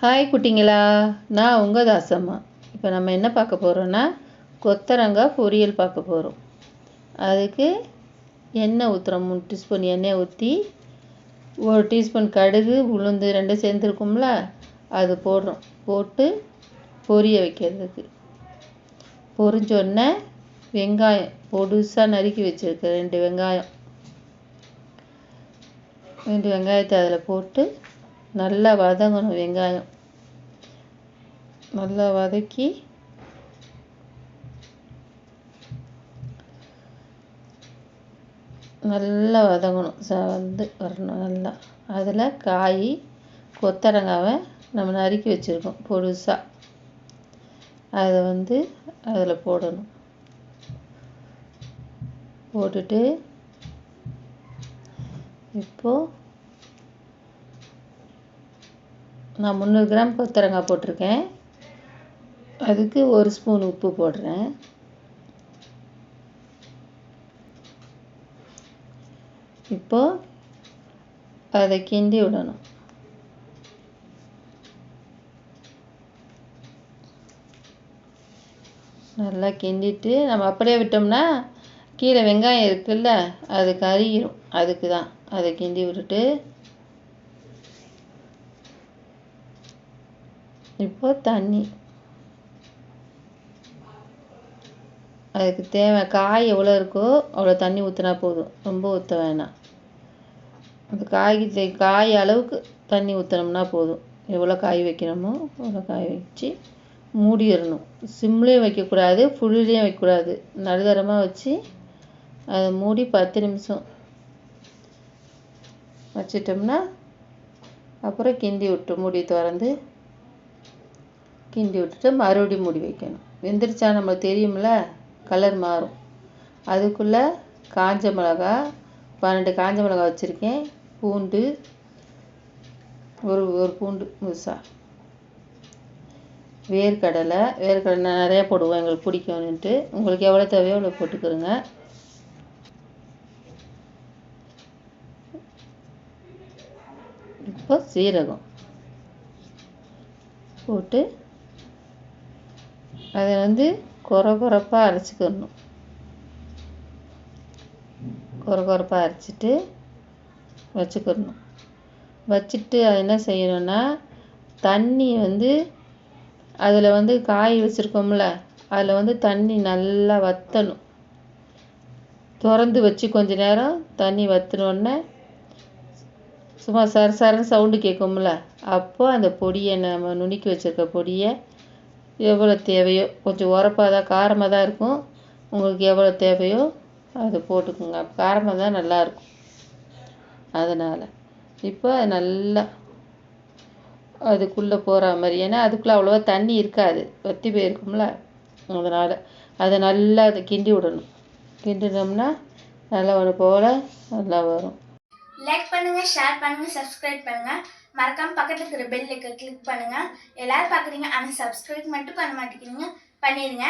Hi குட்டிங்களா, நான் உங்கள் தாசம்மா. இப்போ நம்ம என்ன பார்க்க போகிறோன்னா கொத்தரங்காய் பொரியல் பார்க்க போகிறோம். அதுக்கு எண்ணெய் ஊற்றுறோம். 3 டீஸ்பூன் எண்ணெய் ஊற்றி 1 டீஸ்பூன் கடுகு உளுந்து 2 சேர்ந்துருக்கும்ல, அது போடுறோம். போட்டு பொரிய வைக்கிறதுக்கு பொரிஞ்சோடனே வெங்காயம் பொடுசாக நறுக்கி வச்சுருக்க 2 வெங்காயம் 2 வெங்காயத்தை அதில் போட்டு நல்லா வதங்கணும். வெங்காயம் நல்லா வதக்கி நல்லா வதங்கணும். வரணும் நல்லா. அதில் காய் கொத்தரங்காவை நம்ம நறுக்கி வச்சுருக்கோம் பொடுசாக, அதை அதில் போடணும். போட்டுட்டு இப்போது நான் 300 கிராம் கொத்தரங்காய் போட்டிருக்கேன். அதுக்கு 1 ஸ்பூன் உப்பு போடுறேன். இப்போது அதை கிண்டி விடணும். நல்லா கிண்டிட்டு நம்ம அப்படியே விட்டோம்னா கீழே வெங்காயம் இருக்குல்ல, அது கருகிரும். அதுக்கு தான் அதை கிண்டி விட்டுட்டு இப்போ தண்ணி அதுக்கு தேவை. காய் எவ்வளோ இருக்கோ அவ்வளோ தண்ணி ஊற்றினா போதும், ரொம்ப ஊற்ற வேணாம். அந்த காய் அளவுக்கு தண்ணி ஊற்றினோம்னா போதும். எவ்வளோ காய் வைக்கணுமோ அவ்வளோ காய் வச்சு மூடிடணும். சிம்லேயும் வைக்கக்கூடாது, ஃபுல்லேயும் வைக்கக்கூடாது. நடுத்தரமாக வச்சு அதை மூடி 10 நிமிஷம் வச்சிட்டோம்னா அப்புறம் கிண்டி விட்டு மூடி திறந்து கிண்டி விட்டுட்டு மறுபடியும் மூடி வைக்கணும். வெந்துருச்சா நம்மளுக்கு தெரியும்ல, கலர் மாறும். அதுக்குள்ளே காஞ்ச மிளகா 12 காஞ்ச மிளகா வச்சுருக்கேன். பூண்டு ஒரு பூண்டு முழுசா, வேர்க்கடலை நான் நிறையா போடுவேன், எங்களுக்கு பிடிக்கும்னுட்டு. உங்களுக்கு எவ்வளோ தேவையோ அவ்வளோ போட்டுக்கிறோங்க. இப்போ சீரகம் போட்டு அதை கொரகொரப்பாக அரைச்சிக்கணும். கொரகொரப்பாக அரைச்சிட்டு வச்சுக்கணும். வச்சுட்டு அது என்ன செய்யணும்னா தண்ணி அதில் காய் வச்சுருக்கோம்ல, அதில் தண்ணி நல்லா வற்றணும். திறந்து வச்சு கொஞ்ச நேரம் தண்ணி வற்றினோடனே சும்மா சரன்னு சவுண்டு கேட்கும்ல, அப்போ அந்த பொடியை நம்ம நுணுக்கி வச்சுருக்க பொடியை எவ்வளோ தேவையோ, கொஞ்சம் உரப்பாக தான் காரமாக தான் இருக்கும், உங்களுக்கு எவ்வளோ தேவையோ அதை போட்டுக்கோங்க. காரமாக தான் நல்லாயிருக்கும். அதனால் இப்போ நல்லா அதுக்குள்ளே போகிற மாதிரி, ஏன்னா அதுக்குள்ளே அவ்வளோவா தண்ணி இருக்காது, வற்றி போயிருக்கும்ல. அதனால் அதை நல்லா கிண்டி விடணும். கிண்டினோம்னா நல்லா ஒன்று போல் நல்லா வரும். லைக் பண்ணுங்க, ஷேர் பண்ணுங்க, சப்ஸ்கிரைப் பண்ணுங்க. மறக்காம பக்கத்துல இருக்கிற பெல் ஐக்கனை கிளிக் பண்ணுங்க. எல்லாரும் பார்க்குறீங்க, ஆனால் சப்ஸ்கிரைப் மட்டும் பண்ண மாட்டேங்கிறீங்க. பண்ணிடுங்க.